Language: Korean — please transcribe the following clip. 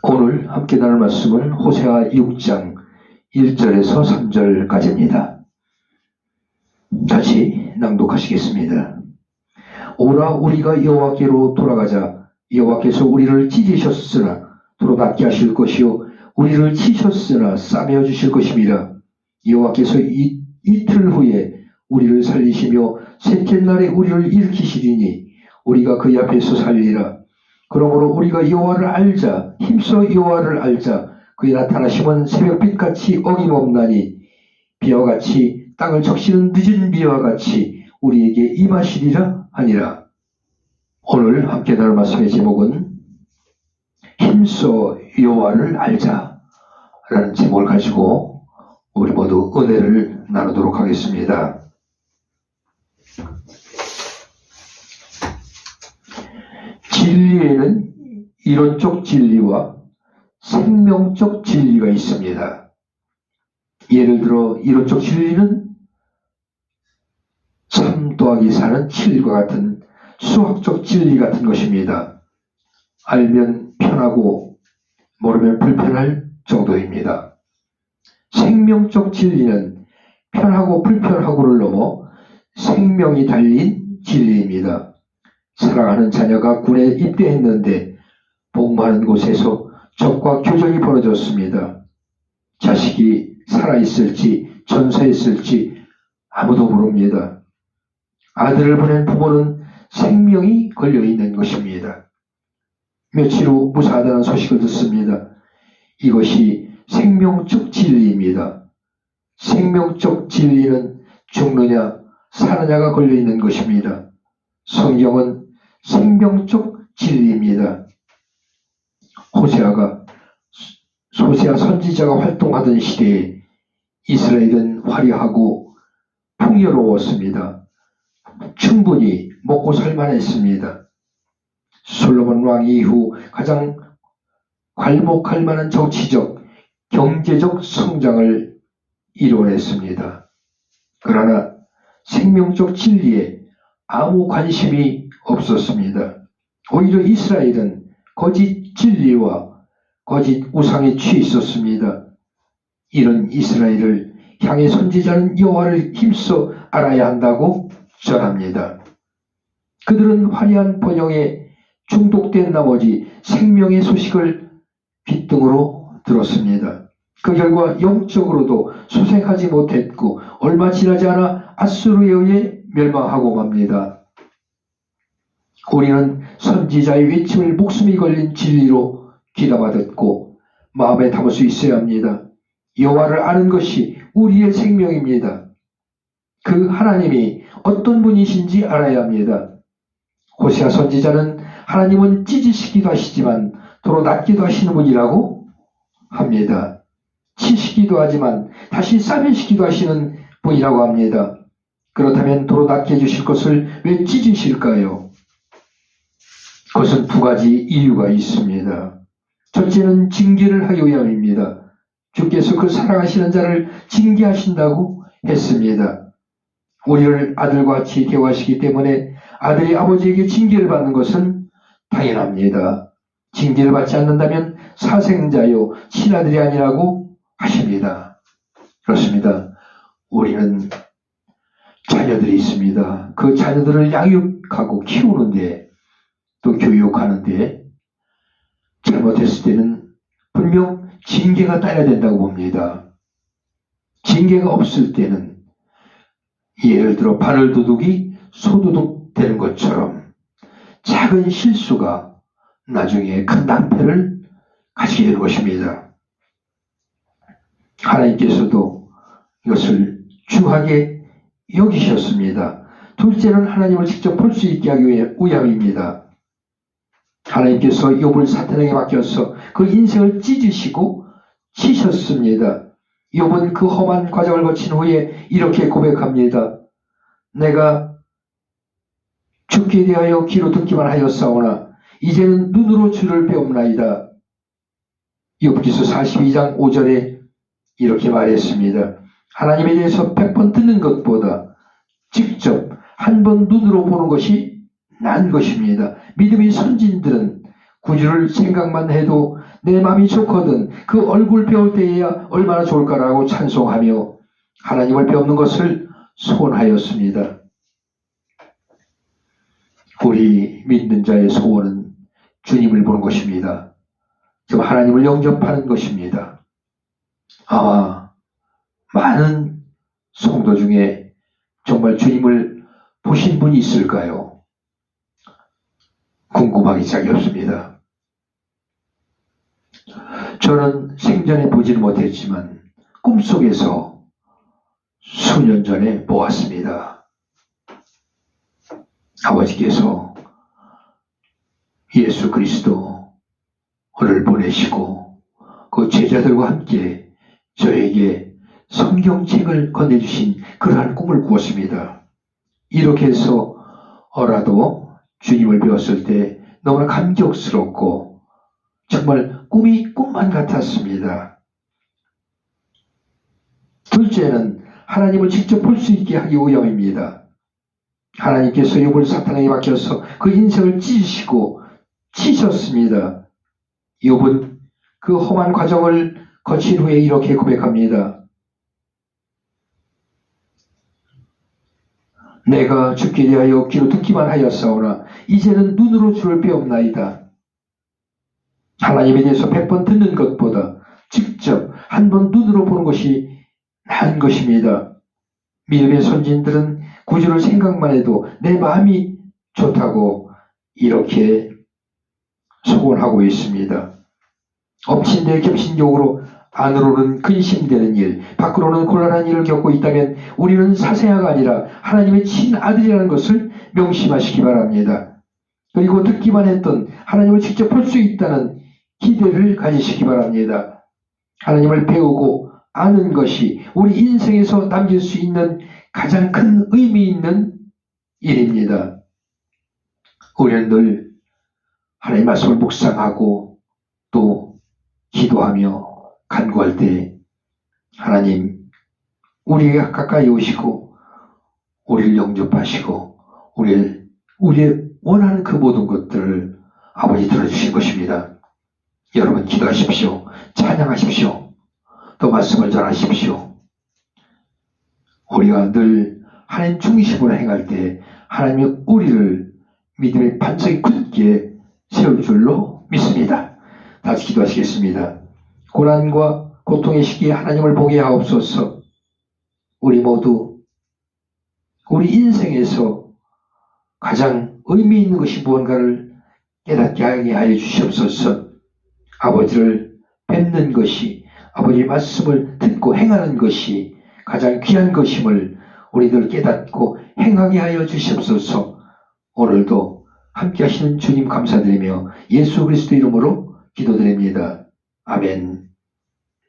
오늘 함께 나눌 말씀은 호세아 6장 1절에서 3절까지입니다. 다시 낭독하시겠습니다. 오라 우리가 여호와께로 돌아가자. 여호와께서 우리를 찢으셨으나 도로 낫게 하실 것이요 우리를 치셨으나 싸매어 주실 것임이라. 여호와께서 이틀 후에 우리를 살리시며 셋째 날에 우리를 일으키시리니 우리가 그의 앞에서 살리라. 그러므로 우리가 여호와를 알자. 힘써 여호와를 알자. 그의 나타나심은 새벽빛같이 어김없나니 비와 같이 땅을 적시는 늦은 비와 같이 우리에게 임하시리라 하니라. 오늘 함께 나눌 말씀의 제목은 힘써 여호와를 알자 라는 제목을 가지고 우리 모두 은혜를 나누도록 하겠습니다. 진리에는 이론적 진리와 생명적 진리가 있습니다. 예를 들어 이론적 진리는 3 더하기 4는 7과 같은 수학적 진리 같은 것입니다. 알면 편하고 모르면 불편할 정도입니다. 생명적 진리는 편하고 불편하고를 넘어 생명이 달린 진리입니다. 사랑하는 자녀가 군에 입대했는데 복무하는 곳에서 적과 교전이 벌어졌습니다. 자식이 살아있을지 전사했을지 아무도 모릅니다. 아들을 보낸 부모는 생명이 걸려있는 것입니다. 며칠 후 무사하다는 소식을 듣습니다. 이것이 생명적 진리입니다. 생명적 진리는 죽느냐 사느냐가 걸려있는 것입니다. 성경은 생명적 진리입니다. 호세아 선지자가 활동하던 시대에 이스라엘은 화려하고 풍요로웠습니다. 충분히 먹고 살만했습니다. 솔로몬 왕 이후 가장 괄목할 만한 정치적, 경제적 성장을 이뤄냈습니다. 그러나 생명적 진리에 아무 관심이 없었습니다. 오히려 이스라엘은 거짓 진리와 거짓 우상에 취해 있었습니다. 이런 이스라엘을 향해 선지자는 여호와를 힘써 알아야 한다고 전합니다. 그들은 화려한 번영에 중독된 나머지 생명의 소식을 빗등으로 들었습니다. 그 결과 영적으로도 소생하지 못했고 얼마 지나지 않아 아수르에 의해 멸망하고 맙니다. 우리는 선지자의 외침을 목숨이 걸린 진리로 귀담아 듣고 마음에 담을 수 있어야 합니다. 여호와를 아는 것이 우리의 생명입니다. 그 하나님이 어떤 분이신지 알아야 합니다. 호세아 선지자는 하나님은 찢으시기도 하시지만 도로 낫기도 하시는 분이라고 합니다. 치시기도 하지만 다시 싸매시기도 하시는 분이라고 합니다. 그렇다면 도로 낫게 해주실 것을 왜 찢으실까요? 그것은 2가지 이유가 있습니다. 첫째는 징계를 하기 위함입니다. 주께서 그 사랑하시는 자를 징계하신다고 했습니다. 우리를 아들과 같이 대우하시기 때문에 아들이 아버지에게 징계를 받는 것은 당연합니다. 징계를 받지 않는다면 사생자요 친아들이 아니라고 하십니다. 그렇습니다. 우리는 자녀들이 있습니다. 그 자녀들을 양육하고 키우는데 또 교육하는데 잘못했을 때는 분명 징계가 따라야 된다고 봅니다. 징계가 없을 때는 예를 들어 바늘도둑이 소도둑 되는 것처럼 작은 실수가 나중에 큰 낭패를 가지게 되는 것입니다. 하나님께서도 이것을 중하게 여기셨습니다. 둘째는 하나님을 직접 볼 수 있게 하기 위함입니다. 하나님께서 욥을 사탄에게 맡겨서 그 인생을 찢으시고 치셨습니다. 욥은 그 험한 과정을 거친 후에 이렇게 고백합니다. 내가 죽게 대하여 귀로 듣기만 하였사오나 이제는 눈으로 주를 배움나이다. 욥기서 42장 5절에 이렇게 말했습니다. 하나님에 대해서 100번 듣는 것보다 직접 한 번 눈으로 보는 것이 나은 것입니다. 믿음의 선진들은 구주를 생각만 해도 내 마음이 좋거든 그 얼굴 배울 때에야 얼마나 좋을까라고 찬송하며 하나님을 배우는 것을 소원하였습니다. 우리 믿는 자의 소원은 주님을 보는 것입니다. 지금 하나님을 영접하는 것입니다. 아마 많은 성도 중에 정말 주님을 보신 분이 있을까요? 궁금하기 짝이 없습니다. 저는 생전에 보지는 못했지만 꿈속에서 수년 전에 보았습니다. 아버지께서 예수 그리스도를 보내시고 그 제자들과 함께 저에게 성경책을 건네주신 그러한 꿈을 꾸었습니다. 이렇게 해서라도 주님을 배웠을 때 너무나 감격스럽고 정말 꿈이 꿈만 같았습니다. 둘째는 하나님을 직접 볼 수 있게 하기 위함입니다. 하나님께서 욥을 사탄에게 맡겨서 그 인생을 찢으시고 치셨습니다. 욥은 그 험한 과정을 거친 후에 이렇게 고백합니다. 내가 죽게 대하여 귀로 듣기만 하였사오나 이제는 눈으로 주를 배옵나이다. 하나님에 대해서 100번 듣는 것보다 직접 한 번 눈으로 보는 것이 나은 것입니다. 믿음의 선진들은 구주를 생각만 해도 내 마음이 좋다고 이렇게 소원하고 있습니다. 엎친 데 겹친 욕으로 안으로는 근심되는 일, 밖으로는 곤란한 일을 겪고 있다면 우리는 사생아가 아니라 하나님의 친아들이라는 것을 명심하시기 바랍니다. 그리고 듣기만 했던 하나님을 직접 볼 수 있다는 기대를 가지시기 바랍니다. 하나님을 배우고 아는 것이 우리 인생에서 남길 수 있는 가장 큰 의미 있는 일입니다. 우리는 늘 하나님의 말씀을 묵상하고 또 기도하며 간구할 때 하나님 우리에게 가까이 오시고 우리를 영접하시고 우리의 원하는 그 모든 것들을 아버지 들어주신 것입니다. 여러분 기도하십시오. 찬양하십시오. 또 말씀을 전하십시오. 우리가 늘 하나님 중심으로 행할 때 하나님이 우리를 믿음의 반석이 굳게 세울 줄로 믿습니다. 다시 기도하시겠습니다. 고난과 고통의 시기에 하나님을 보게 하옵소서. 우리 모두 우리 인생에서 가장 의미 있는 것이 무언가를 깨닫게 하게 하여 주시옵소서. 아버지를 뵙는 것이 아버지의 말씀을 듣고 행하는 것이 가장 귀한 것임을 우리들 깨닫고 행하게 하여 주시옵소서. 오늘도 함께 하시는 주님 감사드리며 예수 그리스도 이름으로 기도드립니다. 아멘.